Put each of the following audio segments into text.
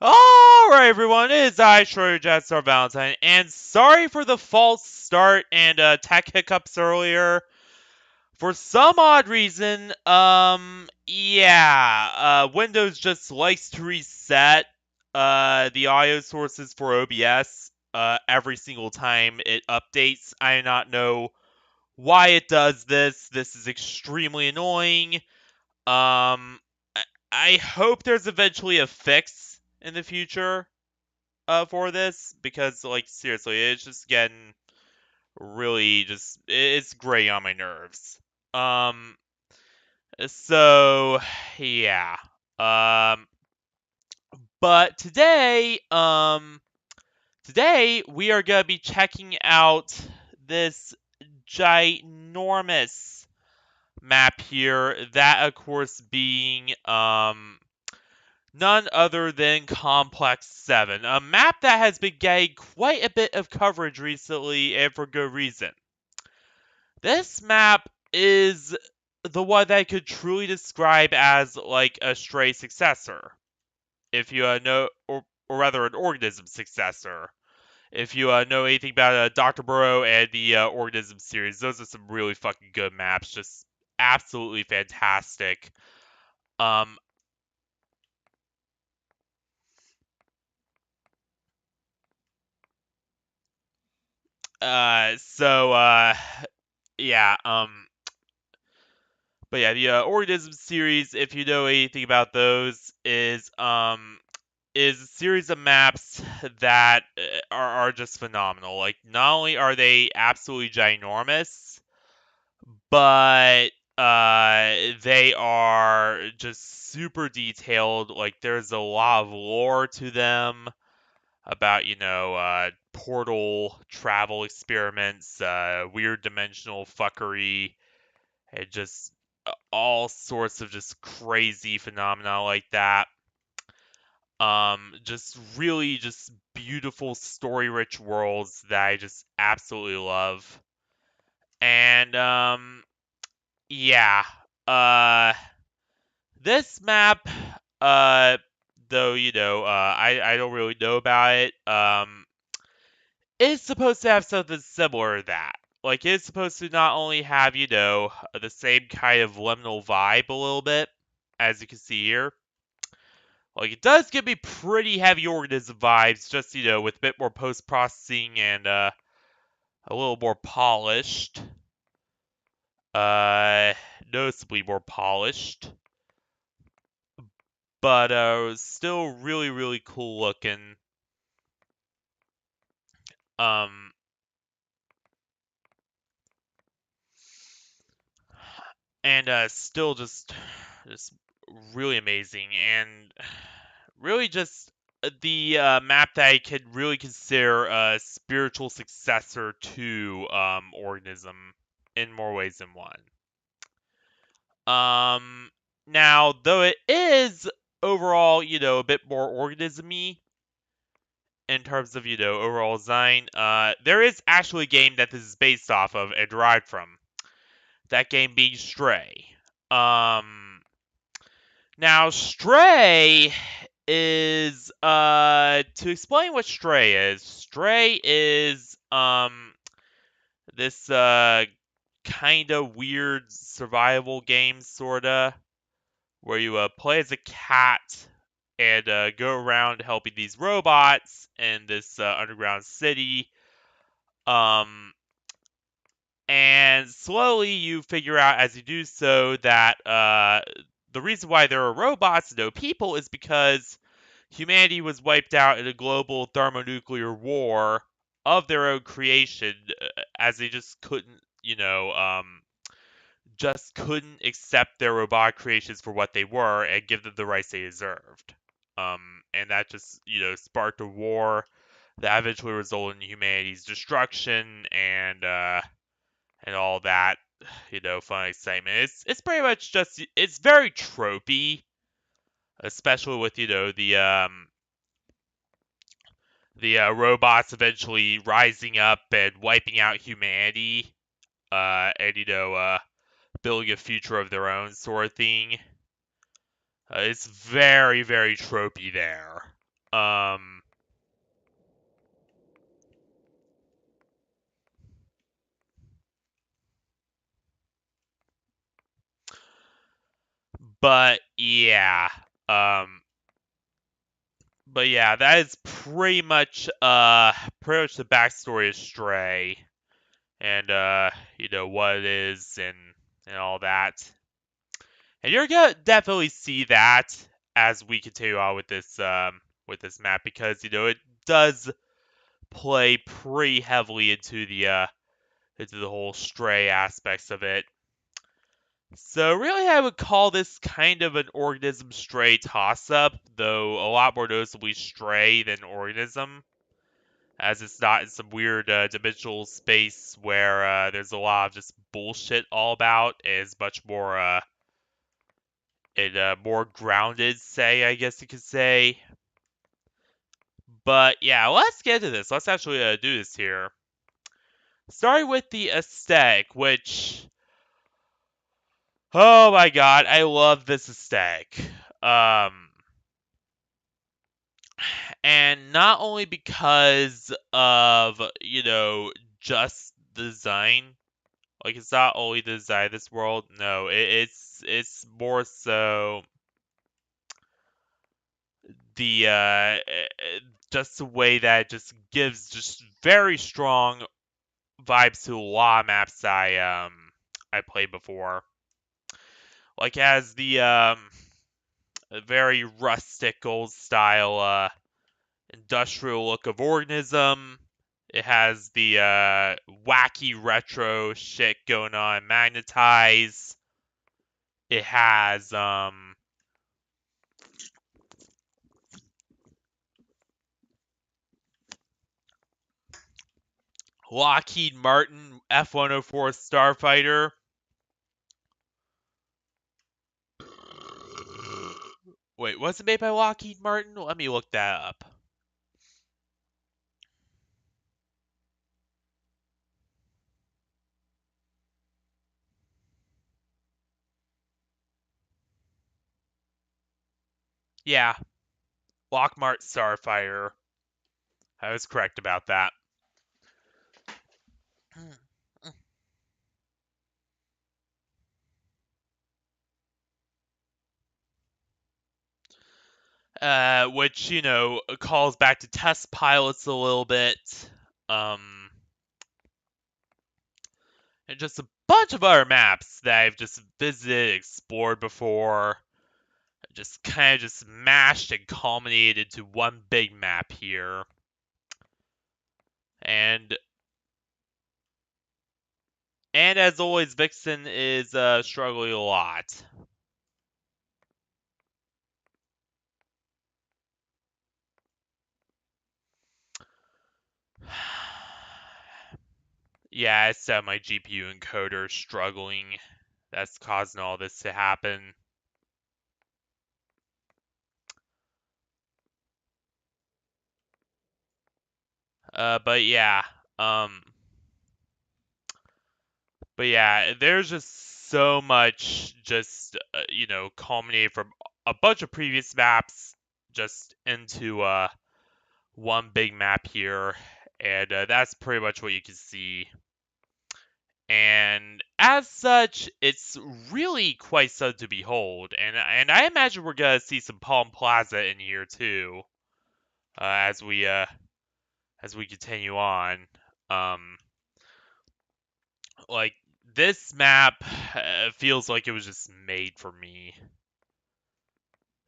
Alright, everyone, it is I, VRChat Star Valentine, and sorry for the false start and tech hiccups earlier. For some odd reason, Windows just likes to reset the audio sources for OBS every single time it updates. I do not know why it does this. This is extremely annoying. Um, I hope there's eventually a fix in the future for this because, like, seriously, it's just getting really it's grating on my nerves. Um, so yeah. Um, but today we are gonna be checking out this ginormous map here. That, of course, being none other than Complex 7, a map that has been getting quite a bit of coverage recently, and for good reason. This map is the one that I could truly describe as like a Stray successor, if you know, or rather an Organism successor. If you know anything about Dr. Burrow and the Organism series, those are some really fucking good maps, just absolutely fantastic. Um, so yeah, but yeah, the Organism series, if you know anything about those, is a series of maps that are just phenomenal. Like, not only are they absolutely ginormous, but they are just super detailed. Like, there's a lot of lore to them about, portal travel experiments, weird dimensional fuckery, and just all sorts of just crazy phenomena like that. Just really just beautiful story-rich worlds that I just absolutely love. And yeah, uh, this map, uh, though I don't really know about it. Is supposed to have something similar to that. Like, it's supposed to not only have, the same kind of liminal vibe a little bit, as you can see here. Like, it does give me pretty heavy Organism vibes, just, with a bit more post-processing and, a little more polished. Uh, Noticeably more polished. But, still really, really cool looking. Um, and, still just really amazing. And really just the map that I could really consider a spiritual successor to Organism in more ways than one. Um, Now, though it is overall, a bit more organism-y in terms of, overall design, there is actually a game that this is based off of and derived from. That game being Stray. Um, Now, Stray is to explain what Stray is this kind of weird survival game sorta where you play as a cat and go around helping these robots in this underground city. Um and slowly you figure out as you do so that the reason why there are robots and no people is because humanity was wiped out in a global thermonuclear war of their own creation, as they just couldn't, just couldn't accept their robotic creations for what they were and give them the rights they deserved. And that just, sparked a war that eventually resulted in humanity's destruction and all that, fun excitement. It's pretty much just it's very tropey, especially with the robots eventually rising up and wiping out humanity, and building a future of their own sort of thing. It's very, very tropey there. Um, but yeah, um, but yeah, that is pretty much the backstory of Stray, and what it is and all that. And you're gonna definitely see that as we continue on with this map because it does play pretty heavily into the whole Stray aspects of it. So really, I would call this kind of an Organism Stray toss-up, though a lot more noticeably Stray than Organism, as it's not in some weird dimensional space where there's a lot of just bullshit all about. It's much more more grounded, say, I guess you could say. But yeah, let's get into this. Let's actually do this here. Starting with the aesthetic, which, oh my god, I love this aesthetic. Um, and not only because of, just the design. Like, it's not only the design of this world. No, it's more so the just the way that it just gives just very strong vibes to a lot of maps I played before. Like, as the very rustic old style industrial look of Organism. It has the wacky retro shit going on. Magnetize. It has Lockheed Martin F-104 Starfighter. Wait, was it made by Lockheed Martin? Let me look that up. Yeah, Lockmart Starfighter. I was correct about that. Which, calls back to test pilots a little bit. Um, and just a bunch of other maps that I've just visited, explored before. Just kind of just mashed and culminated into one big map here. And as always, Vixen is struggling a lot. Yeah, it's my GPU encoder struggling. That's causing all this to happen. But yeah, um, but yeah, there's just so much just culminated from a bunch of previous maps just into one big map here, and that's pretty much what you can see. And as such, it's really quite something to behold. And I imagine we're gonna see some Palm Plaza in here too, as we continue on. Um, like this map feels like it was just made for me.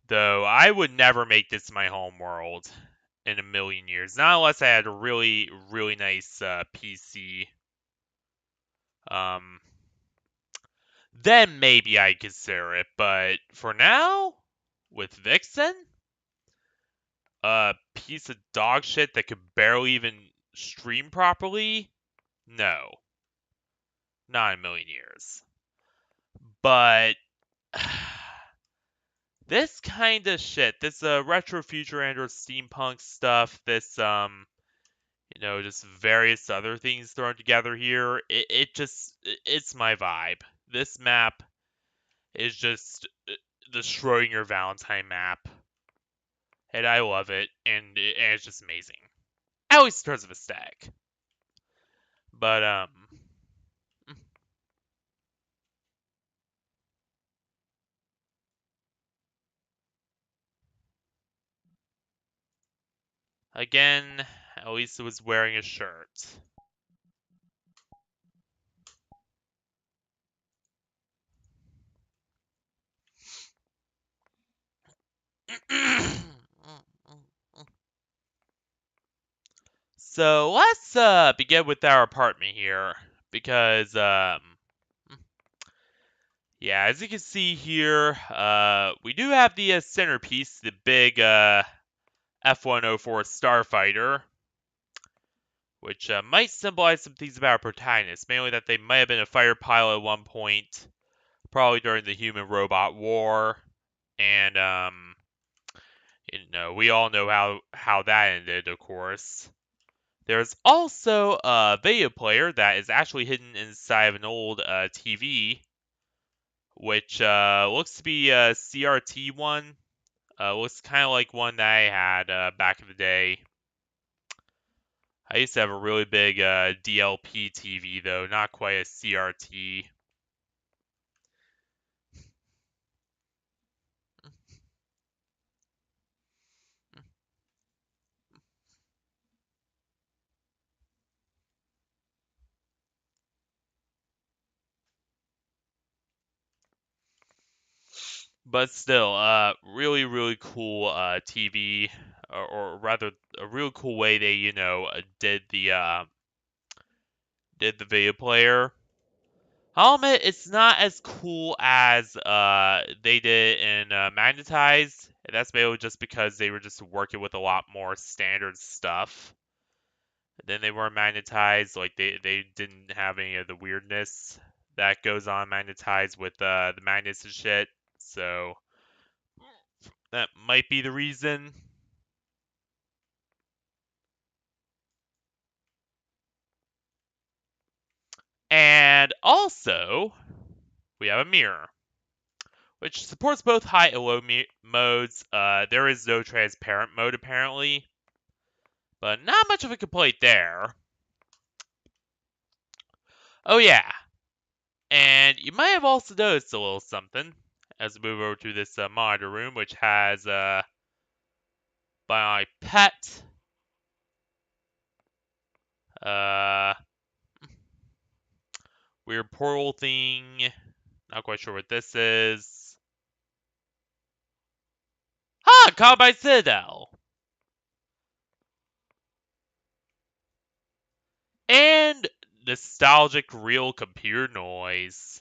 Though I would never make this my home world in a million years. Not unless I had a really, really nice PC. Um, then maybe I'd consider it. But for now, with Vixen, a piece of dog shit that could barely even stream properly, no, not in a million years. But this kind of shit, this retro future and or steampunk stuff, this just various other things thrown together here. It's my vibe. This map is just the Schrodinger Valentine map. and I love it, and it's just amazing. At least in terms of aesthetic. But again, at least it was wearing a shirt. So let's begin with our apartment here, because yeah, as you can see here, we do have the centerpiece, the big F-104 Starfighter, which might symbolize some things about our protagonist, mainly that they might have been a fighter pilot at one point, probably during the human-robot war, and we all know how that ended, of course. There's also a video player that is actually hidden inside of an old TV, which looks to be a CRT one. Looks kind of like one that I had back in the day. I used to have a really big DLP TV, though, not quite a CRT. But still, really, really cool TV, or rather, a real cool way they, did the video player. I'll admit it's not as cool as they did in Magnetized. And that's mainly just because they were just working with a lot more standard stuff. Then they were magnetized, like they didn't have any of the weirdness that goes on magnetized with the magnets and shit. So that might be the reason. And also, we have a mirror, which supports both high and low modes. There is no transparent mode apparently, but not much of a complaint there. Oh yeah, and you might have also noticed a little something as we move over to this monitor room, which has my pet, uh, weird portal thing. Not quite sure what this is. Ah, Combine Citadel! And nostalgic real computer noise.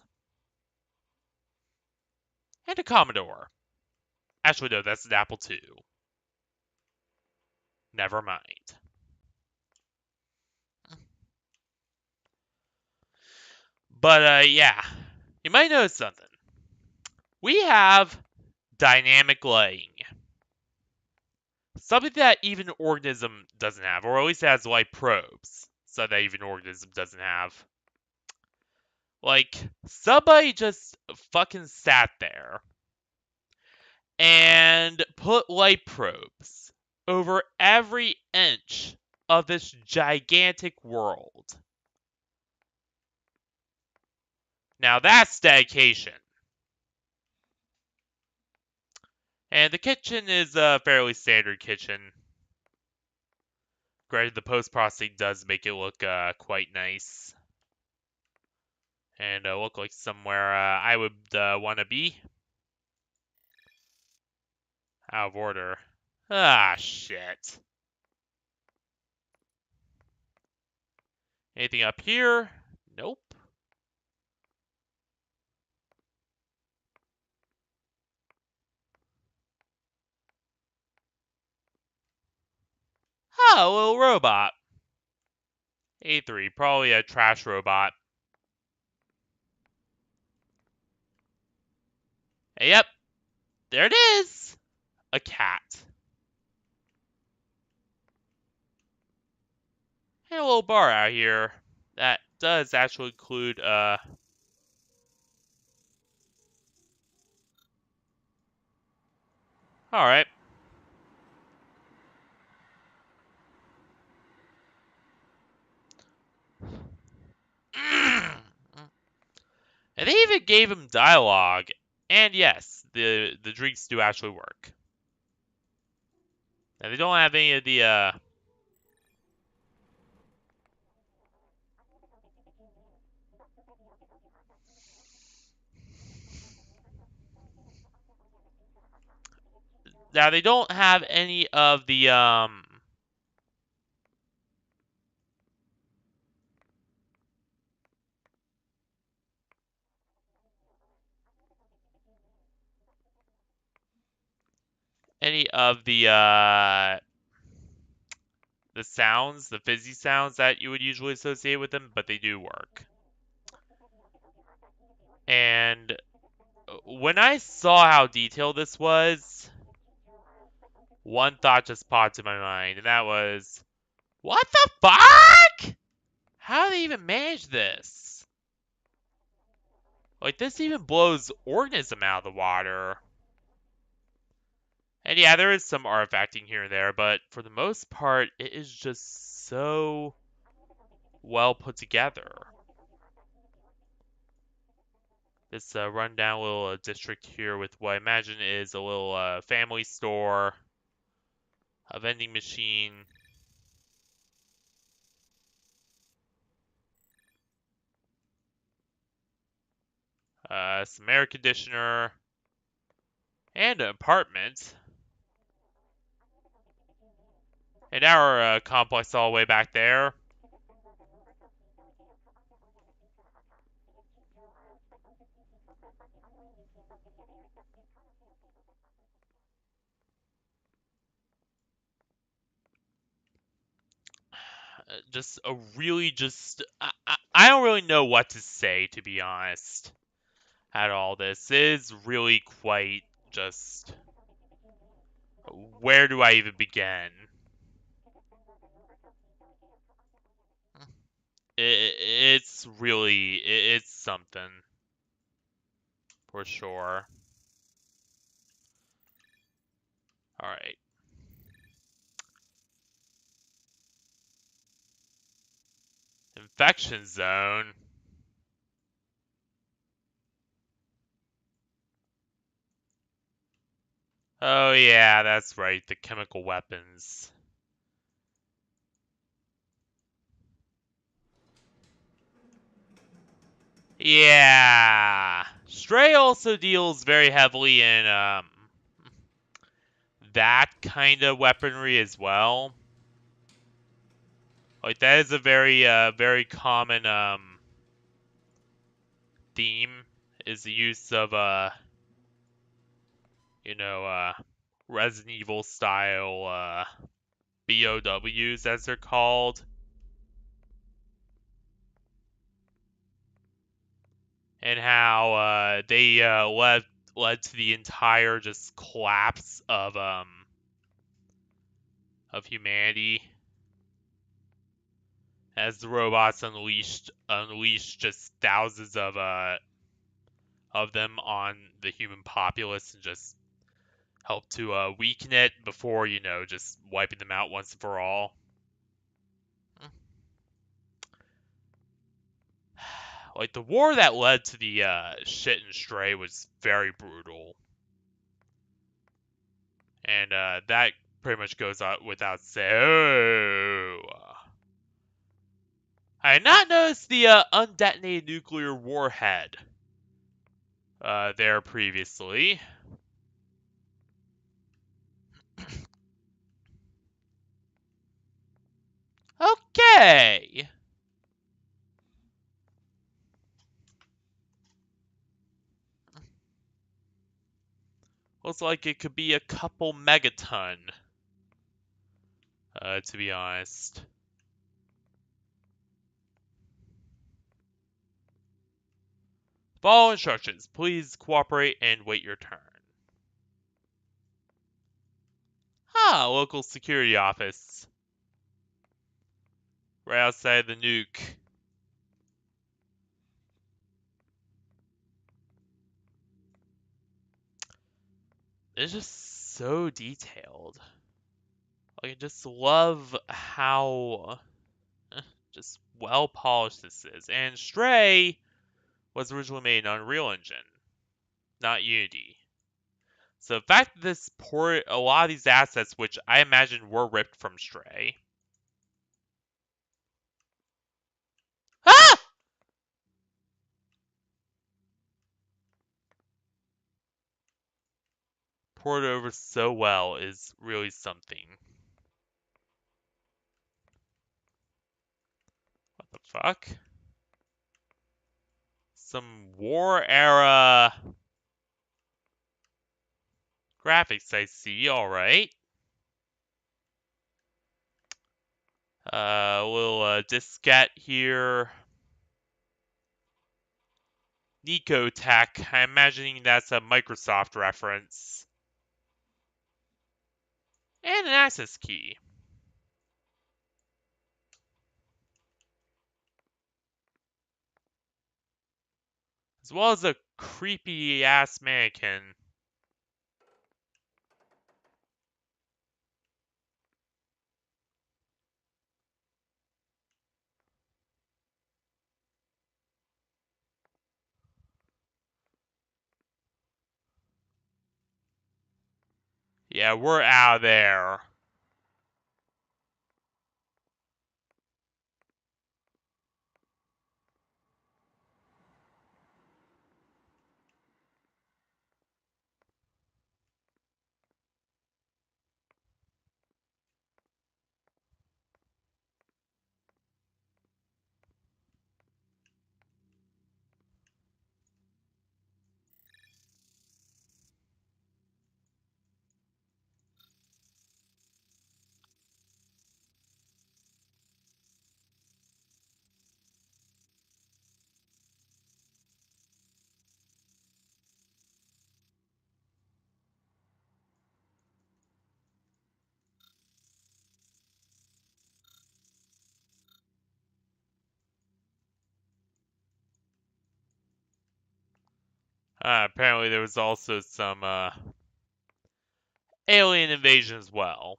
And a Commodore. Actually, no, that's an Apple II. Never mind. But, yeah. You might notice something. We have dynamic lighting. Something that even Organism doesn't have, or at least it has light probes. So that even Organism doesn't have. Like, somebody just fucking sat there and put light probes over every inch of this gigantic world. Now that's dedication. And the kitchen is a fairly standard kitchen. Granted, the post-processing does make it look quite nice. And look like somewhere I would want to be. Out of order. Ah, shit. Anything up here? Nope. Oh, a little robot. A3, probably a trash robot. Hey, yep, there it is! A cat. And a little bar out here. That does actually include, Alright. And they even gave him dialogue. And yes, the drinks do actually work. And they don't have any of the now they don't have any of the the sounds, the fizzy sounds that you would usually associate with them, but they do work. And when I saw how detailed this was, one thought just popped in my mind, and that was, what the fuck? How do they even manage this? Like, this even blows Organism out of the water. And yeah, there is some artifacting here and there, but for the most part, it is just so well put together. This rundown little district here with what I imagine is a little family store, a vending machine, some air conditioner, and an apartment. And our complex all the way back there. Just a really I don't really know what to say, to be honest, at all. This is really quite just, where do I even begin? It's really, it's something, for sure. Alright. Infection zone. Oh yeah, that's right, the chemical weapons. Yeah. Stray also deals very heavily in that kind of weaponry as well. Like, that is a very common theme, is the use of you know, Resident Evil style BOWs, as they're called. And how they led to the entire just collapse of humanity, as the robots unleashed just thousands of them on the human populace and just helped to weaken it before, just wiping them out once and for all. Like, the war that led to the shit and Stray was very brutal. And that pretty much goes out without saying. Oh. I had not noticed the undetonated nuclear warhead there previously. Okay. Looks like it could be a couple megaton, to be honest. Follow instructions. Please cooperate and wait your turn. Ah, local security office. Right outside the nuke. It's just so detailed. Like, I just love how just well polished this is. And Stray, was originally made on Unreal Engine, not Unity. So the fact that this ported a lot of these assets, which I imagine were ripped from Stray. Ah! Ported over so well is really something. What the fuck? Some war era graphics I see, alright. Little diskette here. Nico Tech. I'm imagining that's a Microsoft reference. And an access key. As well as a creepy ass mannequin. Yeah, we're out of there. Apparently there was also some alien invasion as well.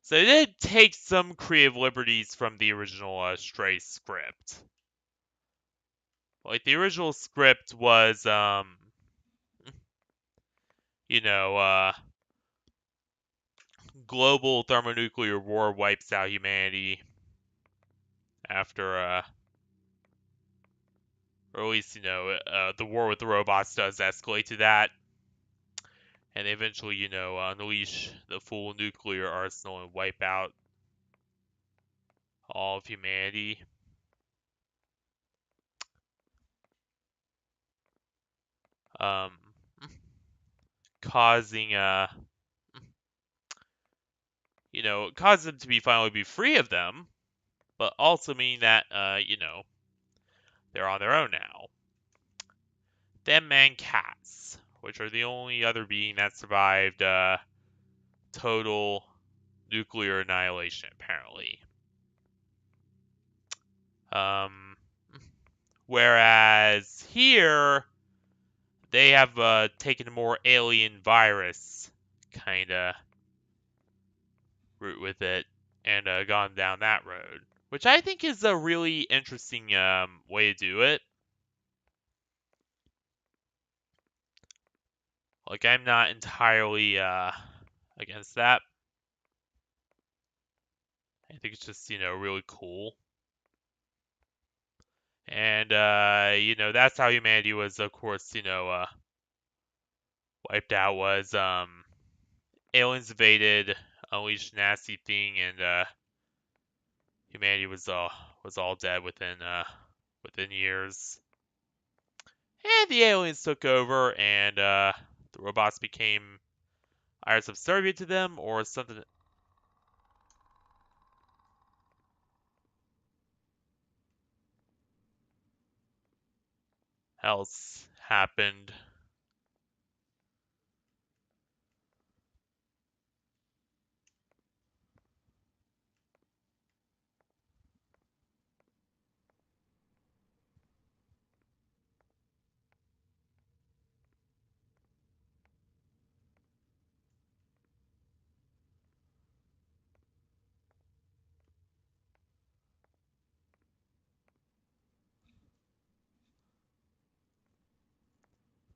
So they did take some creative liberties from the original Stray script. Like the original script was, you know, global thermonuclear war wipes out humanity after, or at least, the war with the robots does escalate to that. And they eventually, unleash the full nuclear arsenal and wipe out all of humanity. Um, causing, cause them to finally be free of them, but also meaning that, they're on their own now. Them and cats, which are the only other being that survived total nuclear annihilation, apparently. Whereas here, they have taken a more alien virus kind of route with it and gone down that road, which I think is a really interesting way to do it. Like, I'm not entirely against that. I think it's just, really cool. And, that's how humanity was, of course, wiped out was, aliens invaded, unleashed nasty thing, and, humanity was all dead within years. And the aliens took over, and, the robots became either subservient to them or something else happened.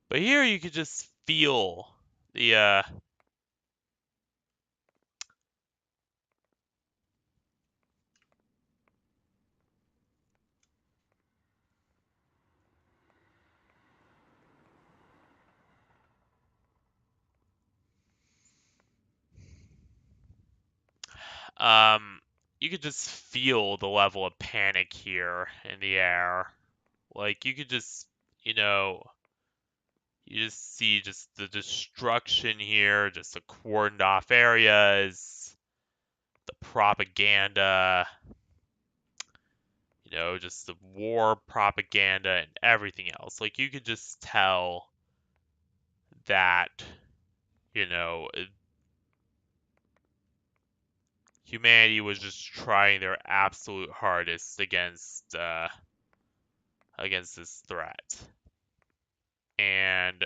But here you could just feel the you could just feel the level of panic here in the air. Like you could just, you know, you just see just the destruction here, just the cordoned off areas, the propaganda, just the war propaganda and everything else. Like you could just tell that, you know, humanity was just trying their absolute hardest against this threat. And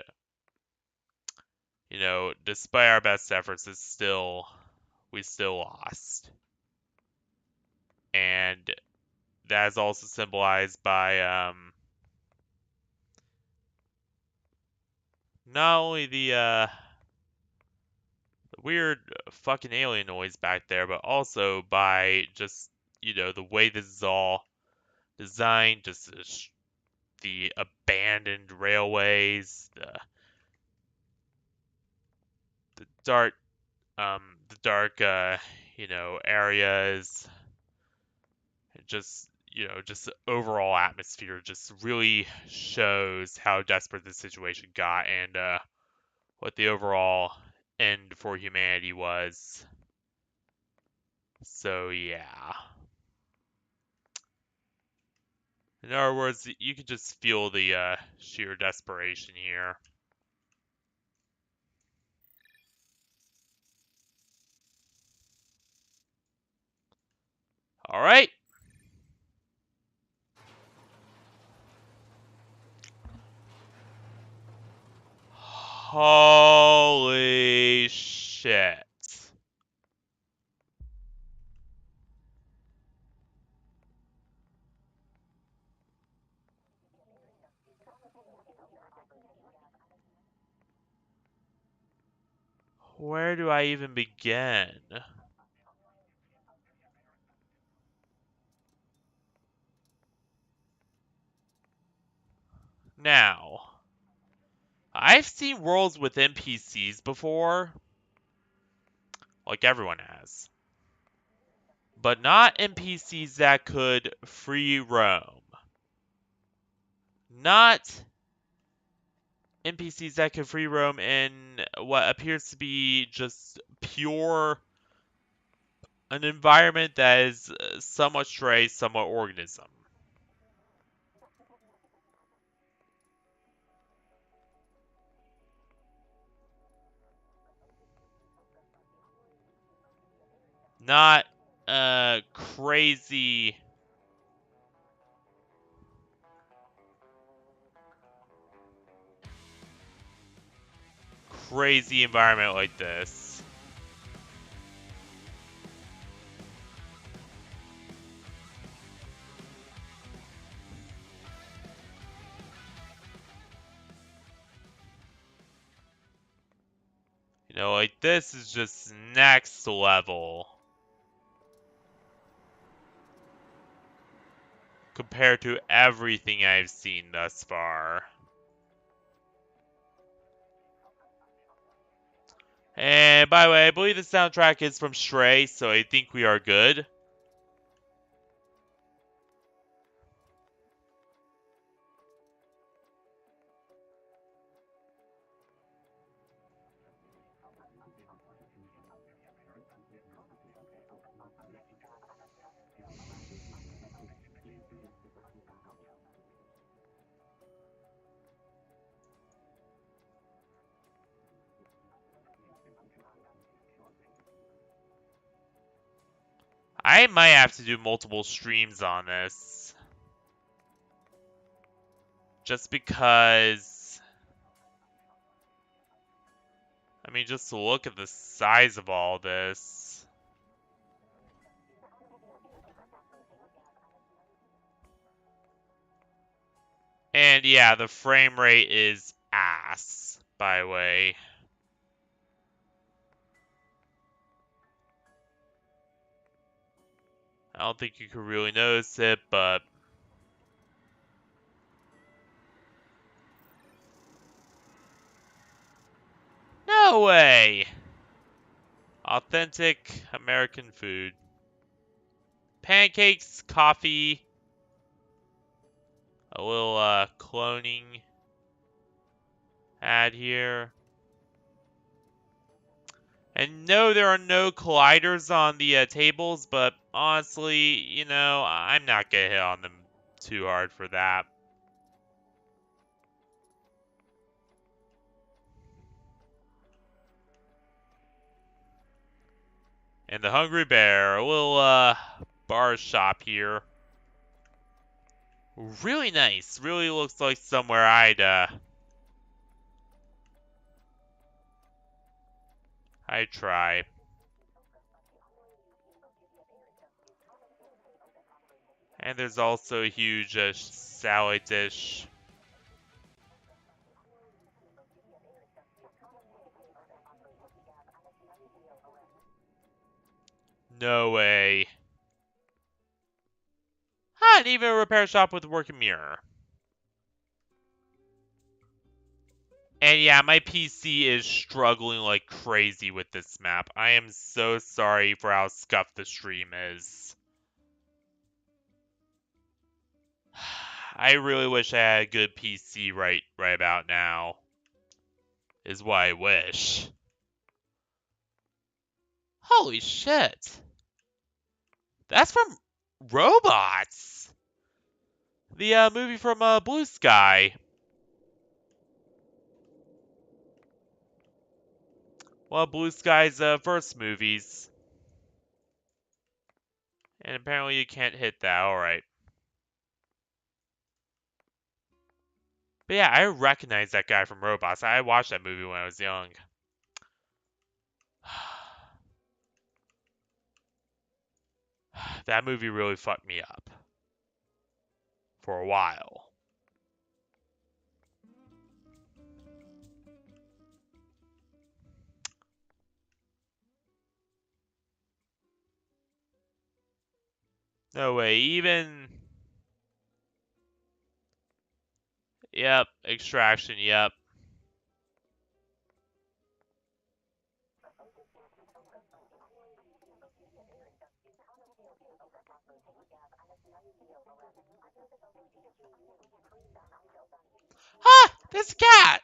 despite our best efforts, we still lost. And that is also symbolized by not only the weird fucking alien noise back there, but also by just the way this is all designed, just the abandoned railways, the dark areas, just the overall atmosphere just really shows how desperate the situation got and what the overall end for humanity was. So yeah. In other words, you can just feel the sheer desperation here. All right. Holy shit. Where do I even begin? Now, I've seen worlds with NPCs before, like everyone has, but not NPCs that could free roam. Not NPCs that could free roam in what appears to be just pure an environment that is somewhat stray, somewhat organism. Not crazy crazy environment like this. Like this is just next level compared to everything I've seen thus far. And by the way, I believe the soundtrack is from Stray, so I think we are good. I might have to do multiple streams on this. Just because, I mean, just to look at the size of all this. And yeah, the frame rate is ass. glass, by the way. I don't think you could really notice it, but no way! Authentic American food. Pancakes, coffee, a little cloning ad here. And no, there are no colliders on the tables, but honestly, you know, I'm not gonna hit on them too hard for that. And the Hungry Bear, a little bar shop here. Really nice. Really looks like somewhere I'd try. And there's also a huge salad dish. No way. And even a repair shop with a working mirror. And yeah, my PC is struggling like crazy with this map. I am so sorry for how scuffed the stream is. I really wish I had a good PC right about now. Is what I wish. Holy shit. That's from Robots. The movie from Blue Sky. One of Blue Sky's first movies. And apparently you can't hit that, alright. But yeah, I recognize that guy from Robots. I watched that movie when I was young. That movie really fucked me up. For a while. No way, even... Yep, Extraction, yep. Ah! There's a cat!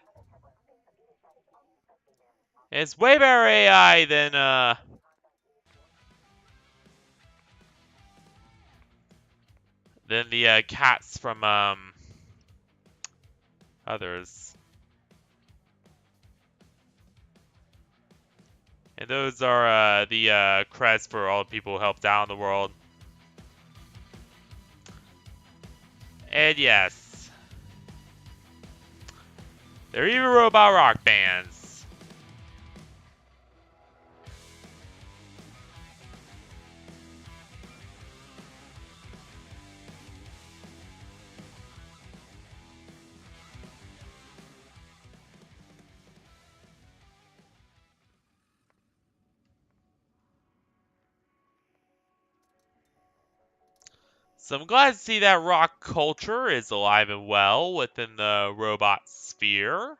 It's way better AI than the cats from others. And those are the crests for all the people who helped out in the world. And yes, there are even robot rock bands. So I'm glad to see that rock culture is alive and well within the robot sphere.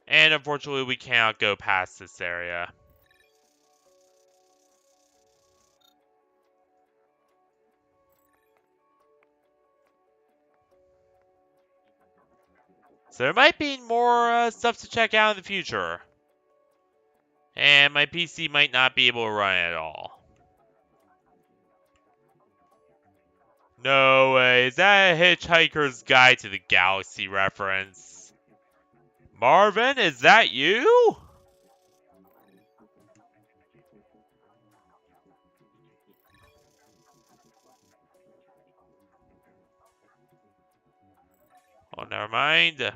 And unfortunately, we cannot go past this area. So there might be more stuff to check out in the future. And my PC might not be able to run it at all. No way, is that a Hitchhiker's Guide to the Galaxy reference? Marvin, is that you? Oh, never mind.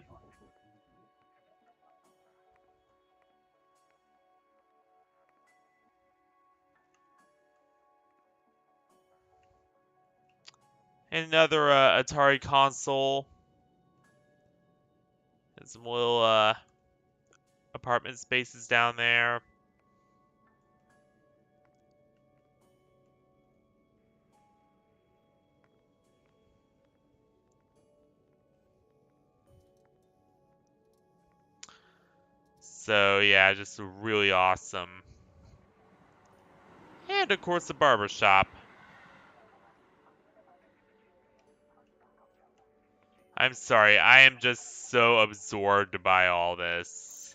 Another Atari console. And some little apartment spaces down there. So yeah, just really awesome. And of course the barber shop. I'm sorry, I am just so absorbed by all this.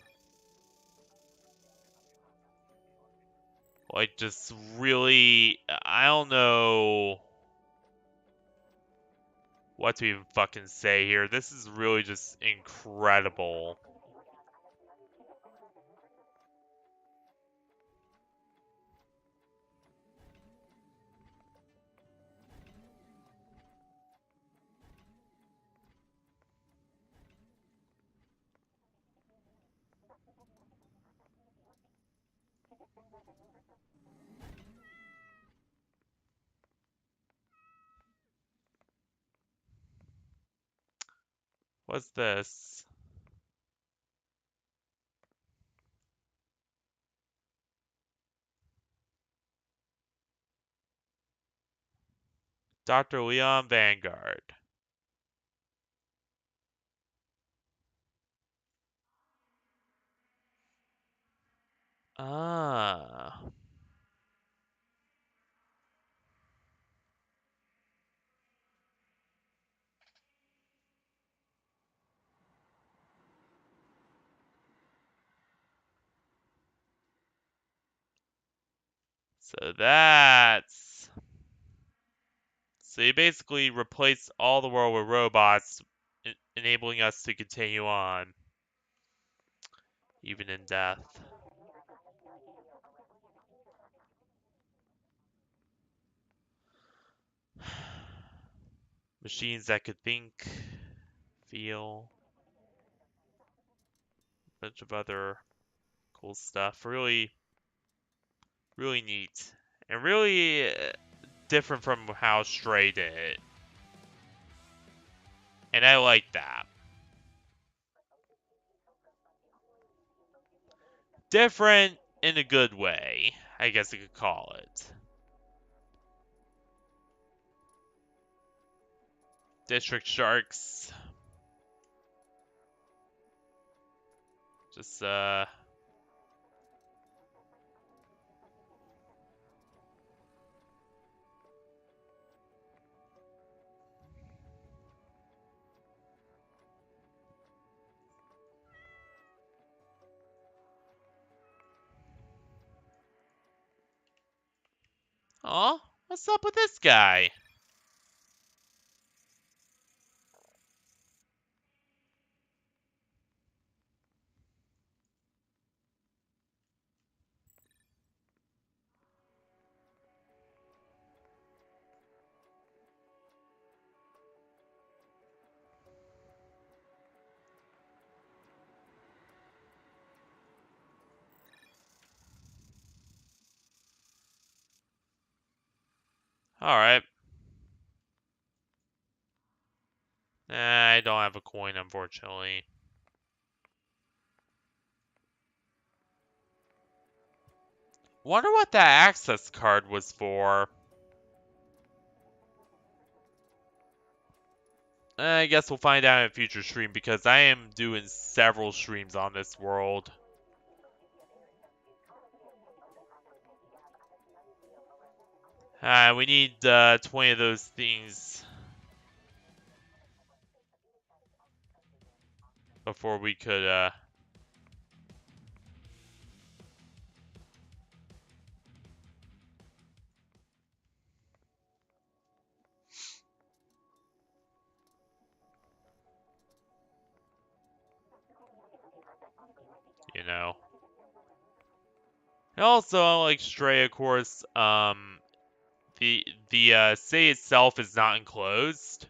Like, just really, I don't know what to even fucking say here. This is really just incredible. What's this? Dr. Leon Vanguard. Ah. So that's... So you basically replace all the world with robots, enabling us to continue on, even in death. Machines that could think, feel, a bunch of other cool stuff. Really, really neat. And really different from how Stray did it. And I like that. Different in a good way, I guess you could call it. District Sharks. Just, oh, what's up with this guy? Alright. I don't have a coin, unfortunately. Wonder what that access card was for. I guess we'll find out in a future stream because I am doing several streams on this world. We need 20 of those things before we could, you know. And also, unlike Stray, of course, the city itself is not enclosed.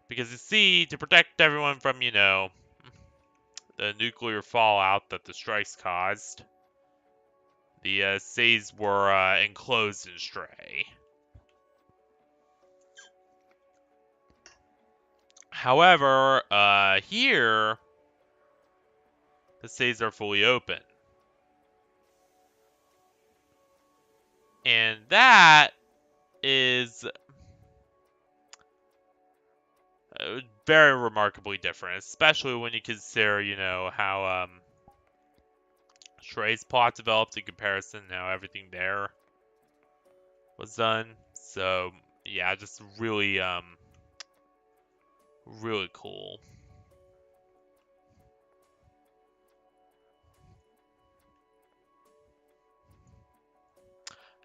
Because you see, to protect everyone from, the nuclear fallout that the strikes caused, the cities were enclosed in Stray. However, here, the cities are fully open. And that is very remarkably different, especially when you consider, how Stray's plot developed in comparison, how everything there was done. So, yeah, just really, really cool.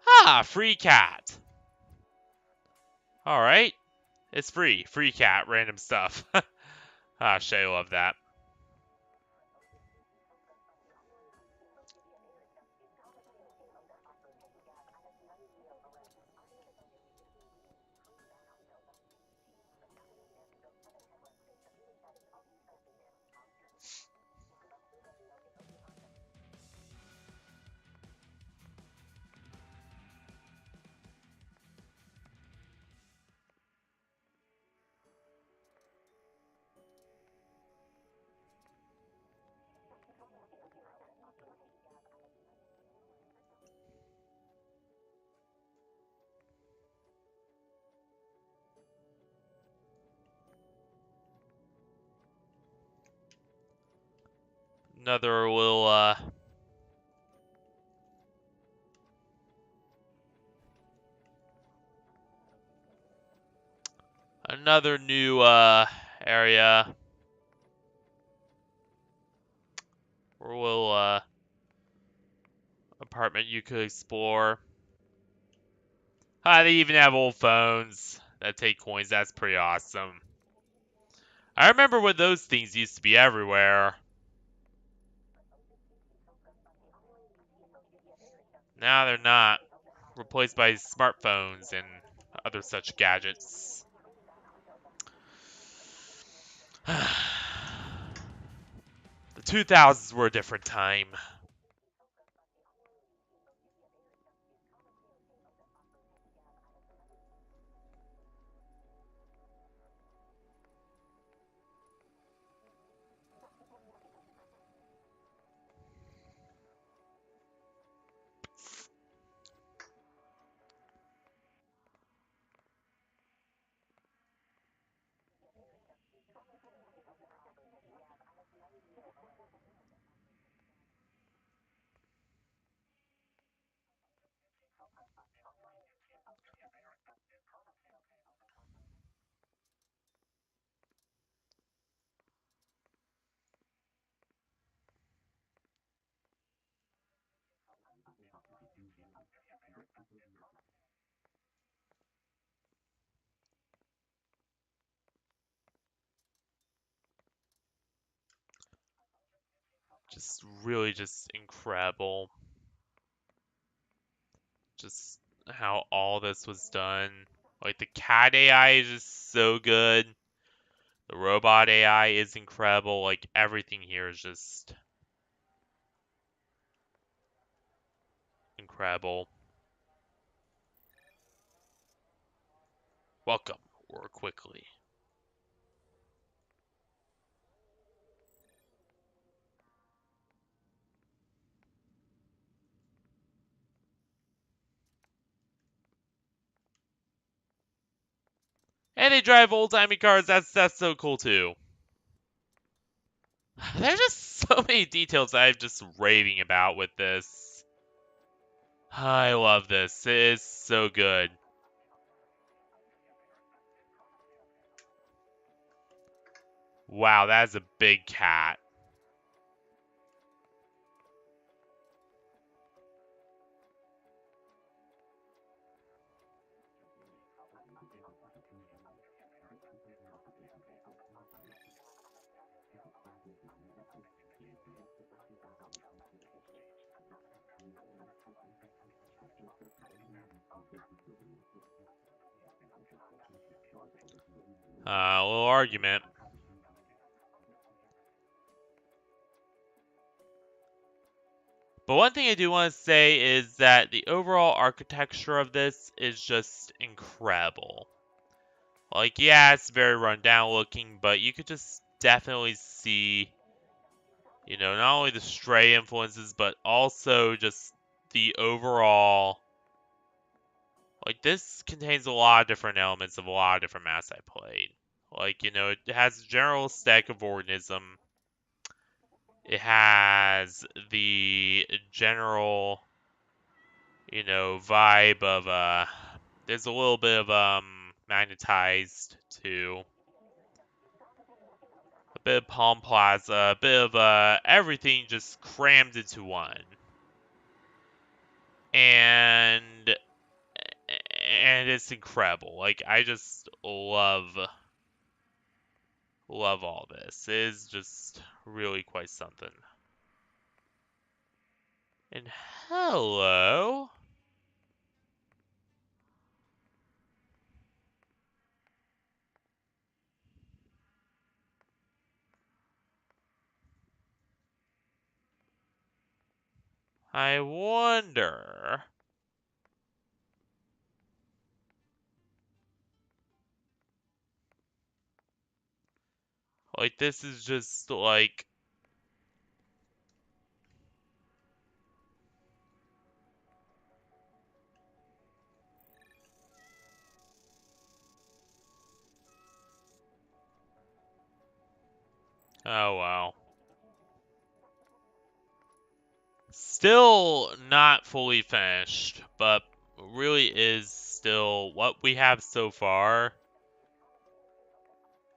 Ah, free cat. All right, it's free. Free cat, random stuff. Ah, Shay love that. Another little, another new, area. Or little, apartment you could explore. They even have old phones that take coins. That's pretty awesome. I remember when those things used to be everywhere. Now they're not. Replaced by smartphones and other such gadgets. The 2000s were a different time. Just really just incredible. Just how all this was done. Like the cat AI is just so good. The robot AI is incredible. Like everything here is just incredible. Welcome, or quickly. And they drive old-timey cars. That's so cool too. There's just so many details that I'm just raving about with this. I love this. It is so good. Wow, that's a big cat. A little argument. But one thing I do want to say is that the overall architecture of this is just incredible. Like, yeah, it's very run down looking, but you could just definitely see, not only the Stray influences, but also just the overall. Like, this contains a lot of different elements of a lot of different maps I played. Like, it has a general stack of Organism. It has the general, vibe of, there's a little bit of, magnetized, too. A bit of Palm Plaza, a bit of, everything just crammed into one. And it's incredible. Like, I just love all this. It is just really quite something. And hello. I wonder. Like, this is just like. Oh, wow. Still not fully finished, but really is still what we have so far.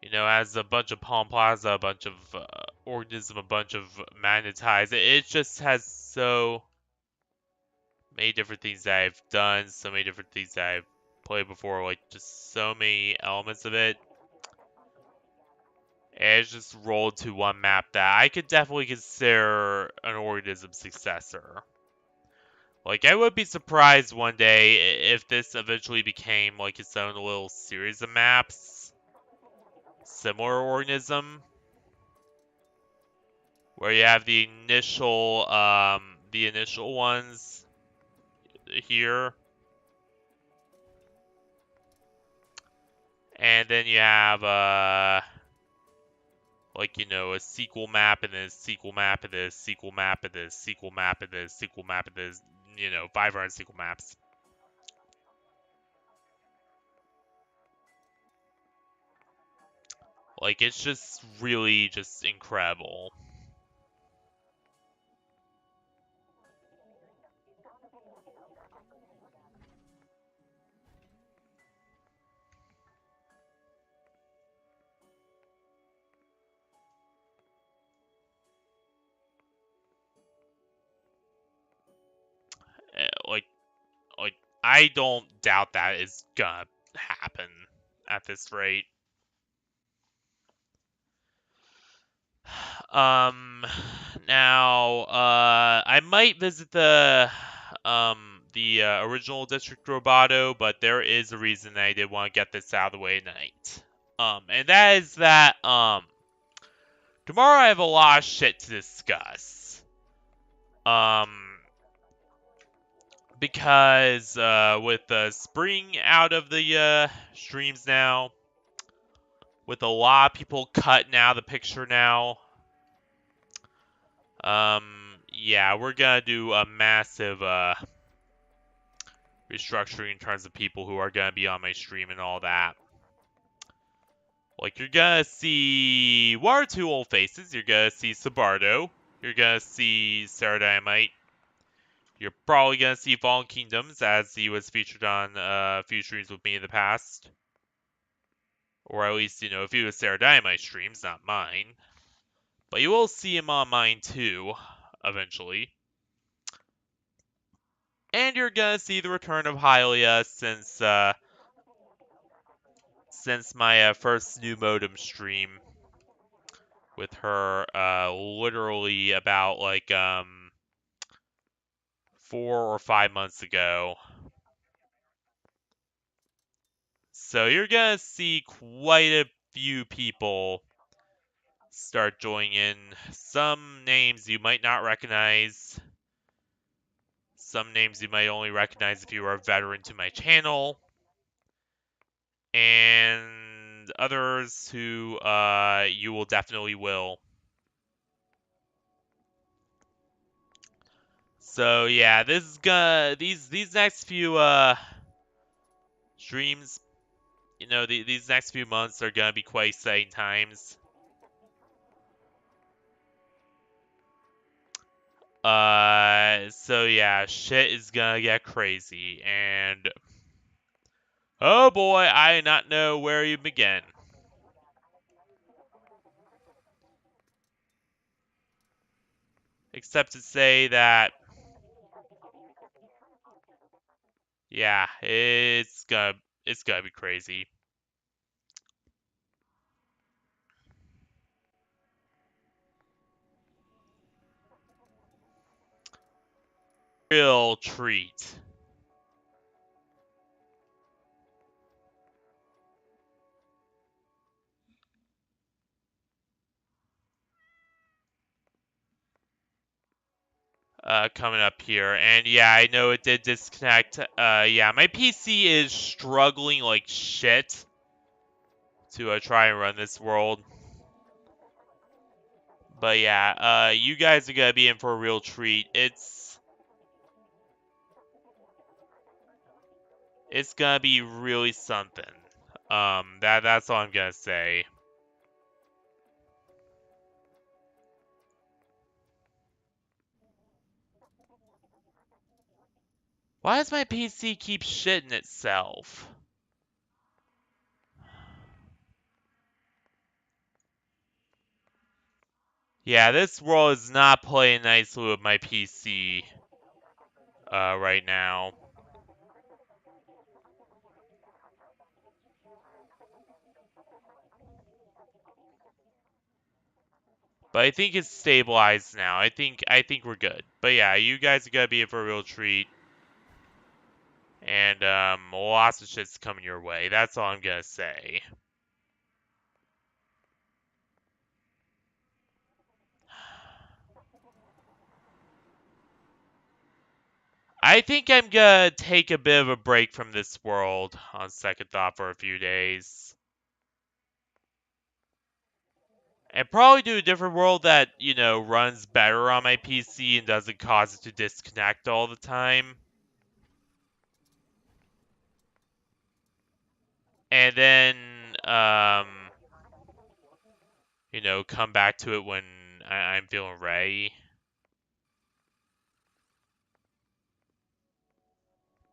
Has a bunch of Palm Plaza, a bunch of Organism, a bunch of Magnetize. It just has so many different things that I've done, so many different things that I've played before, like just so many elements of it. And it's just rolled to one map that I could definitely consider an Organism successor. Like, I would be surprised one day if this eventually became like its own little series of maps, similar Organism, where you have the initial ones here, and then you have like, a sequel map and then a sequel map and then a sequel map and then a sequel map and then a sequel map and then 500 sequel maps. Like, it's just really just incredible. Like, I don't doubt that is gonna happen at this rate. Now, I might visit the original District Roboto, but there is a reason I did want to get this out of the way tonight. And that is that, tomorrow I have a lot of shit to discuss. Because, with the spring out of the, streams now, with a lot of people cutting out of the picture now, yeah, we're gonna do a massive, restructuring in terms of people who are gonna be on my stream and all that. Like, you're gonna see one or two old faces. You're gonna see Sabardo. You're gonna see Sarah Dynamite. You're probably gonna see Fallen Kingdoms, as he was featured on a few streams with me in the past. Or at least, if he was Sarah Dynamite streams, not mine. But you will see him on mine too, eventually. And you're gonna see the return of Hylia since my first new modem stream with her literally about like 4 or 5 months ago. So you're gonna see quite a few people start joining in. Some names you might not recognize. Some names you might only recognize if you are a veteran to my channel. And others who you will definitely will. So yeah, this is gonna these next few streams, these next few months are gonna be quite exciting times. So yeah, shit is gonna get crazy, and oh boy, I do not know where you begin. Except to say that, yeah, it's gonna be crazy. Real treat. Coming up here, and yeah, I know it did disconnect. Yeah, my PC is struggling like shit to try and run this world. But yeah, you guys are gonna be in for a real treat. It's gonna be really something. That's all I'm gonna say. Why does my PC keep shitting itself? Yeah, this world is not playing nicely with my PC right now. But I think it's stabilized now. I think we're good. But yeah, you guys are gonna be in for a real treat. And lots of shit's coming your way. That's all I'm gonna say. I think I'm gonna take a bit of a break from this world on second thought for a few days. And probably do a different world that, runs better on my PC and doesn't cause it to disconnect all the time. And then, come back to it when I'm feeling ready.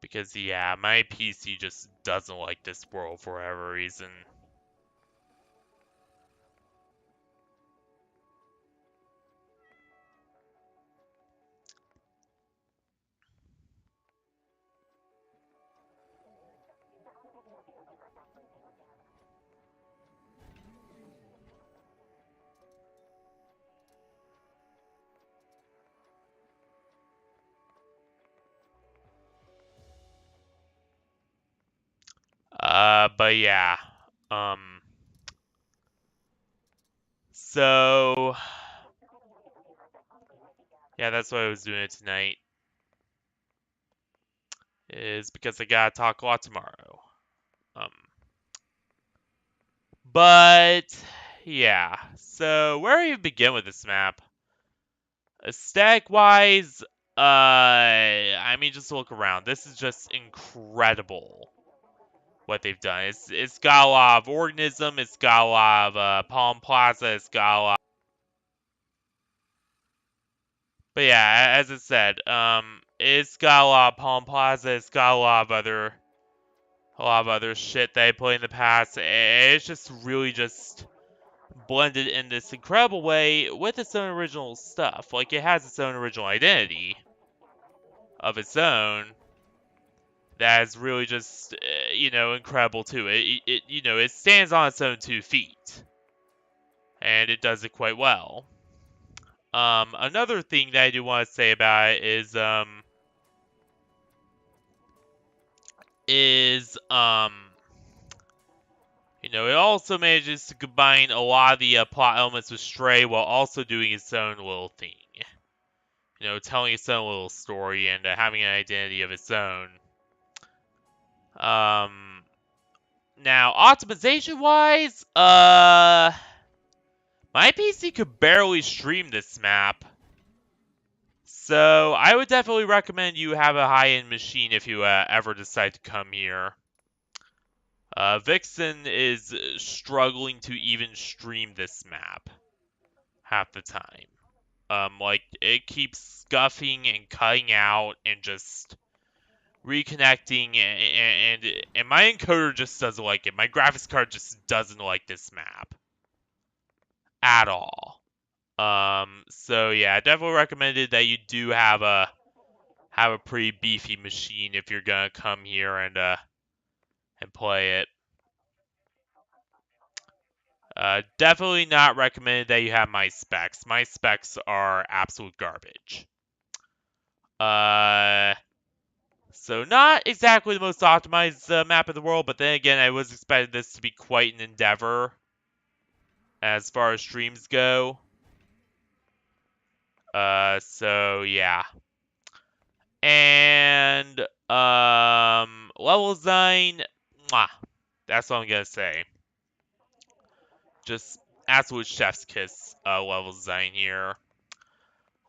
Because, yeah, my PC just doesn't like this world for whatever reason. But yeah. So, yeah, that's why I was doing it tonight. Is because I gotta talk a lot tomorrow. Um, but, yeah. So, where do you begin with this map? Aesthetic-wise, I mean, just look around. This is just incredible what they've done. It's got a lot of Organism, it's got a lot of Palm Plaza, it's got a lot. But yeah, as I said, it's got a lot of Palm Plaza, it's got a lot of other shit that I played in the past. And it's just really just blended in this incredible way with its own original stuff. Like, it has its own original identity of its own that is really just, incredible too. It stands on its own 2 feet, and it does it quite well. Another thing that I do want to say about it is It also manages to combine a lot of the plot elements with Stray while also doing its own little thing. Telling its own little story and having an identity of its own. Now, optimization-wise, my PC could barely stream this map. So, I would definitely recommend you have a high-end machine if you ever decide to come here. Vixen is struggling to even stream this map half the time. It keeps scuffing and cutting out and just reconnecting, and my encoder just doesn't like it. My graphics card just doesn't like this map at all. So yeah, I definitely recommended that you do have a pretty beefy machine if you're gonna come here and play it. Definitely not recommended that you have my specs. My specs are absolute garbage. So not exactly the most optimized map in the world, but then again, I was expecting this to be quite an endeavor as far as streams go. So yeah. And level design, mwah, that's all I'm gonna say. Just absolute chef's kiss level design here.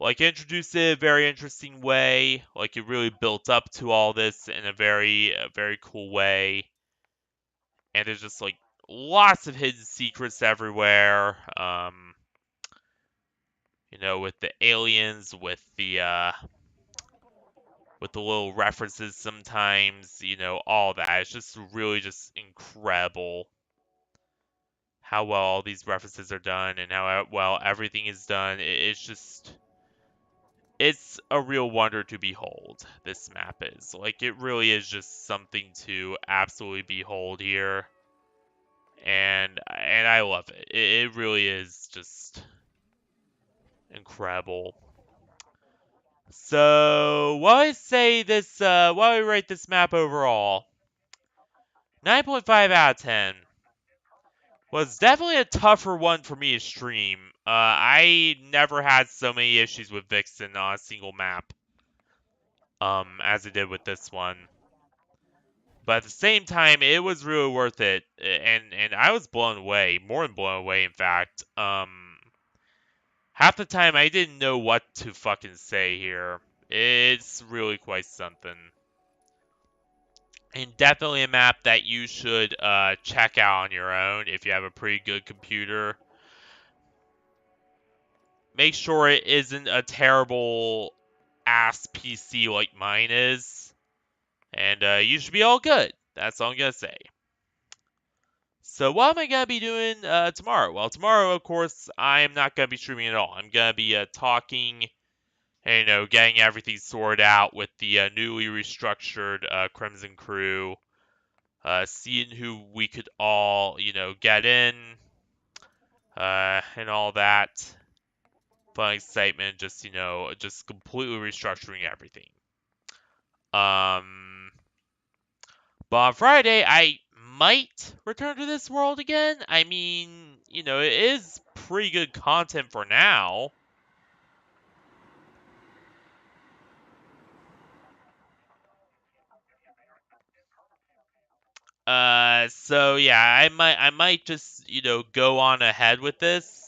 Introduced it in a very interesting way. It really built up to all this in a very cool way. And there's just lots of hidden secrets everywhere. With the aliens, with the little references sometimes, all that. It's just really just incredible how well all these references are done and how well everything is done. It's a real wonder to behold, this map is. It really is just something to absolutely behold here. And I love it. It really is just incredible. So, what do I rate this map overall? 9.5 out of 10. Was definitely a tougher one for me to stream. I never had so many issues with Vixen on a single map. As I did with this one. But at the same time, it was really worth it, and I was blown away, more than blown away, in fact. Half the time I didn't know what to fucking say here. It's really quite something. And definitely a map that you should check out on your own if you have a pretty good computer. Make sure it isn't a terrible ass PC like mine is. And you should be all good. That's all I'm going to say. So what am I going to be doing tomorrow? Well, tomorrow, of course, I am not going to be streaming at all. I'm going to be talking and, getting everything sorted out with the newly restructured Crimson Crew. Seeing who we could all, get in. And all that. Fun excitement, just completely restructuring everything. But on Friday, I might return to this world again. I mean, it is pretty good content for now. So yeah, I might just, go on ahead with this.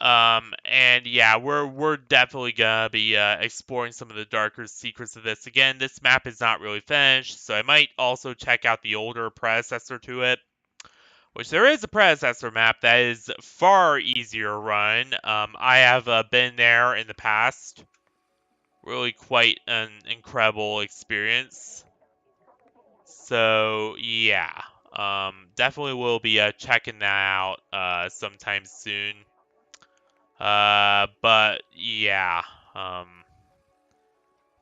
And yeah, we're definitely gonna be exploring some of the darker secrets of this. Again, this map is not really finished, so I might also check out the older predecessor to it. Which there is a predecessor map that is far easier to run. I have been there in the past. Really quite an incredible experience. So yeah, definitely will be checking that out sometime soon. But yeah,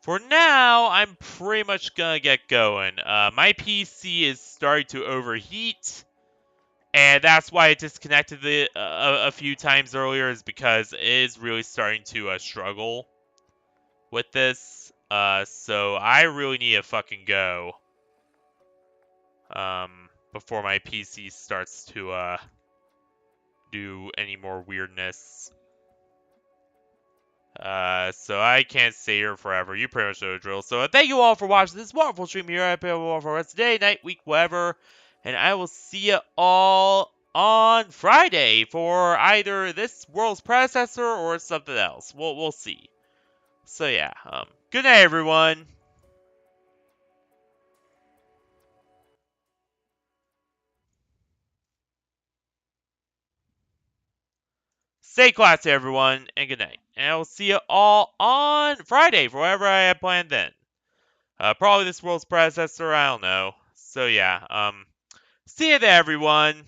for now, I'm pretty much gonna get going. My PC is starting to overheat, and that's why I disconnected it a few times earlier, is because it is really starting to struggle with this. So I really need to fucking go. Before my PC starts to do any more weirdness. So I can't stay here forever. You pretty much know the drill. So thank you all for watching this wonderful stream here. I hope you have a wonderful rest of the day, night, week, whatever. And I will see you all on Friday for either this world's predecessor or something else. We'll see. So yeah, good night, everyone. Stay classy, everyone, and good night. And I will see you all on Friday for whatever I have planned then. Probably this world's predecessor, I don't know. So yeah, see you there, everyone.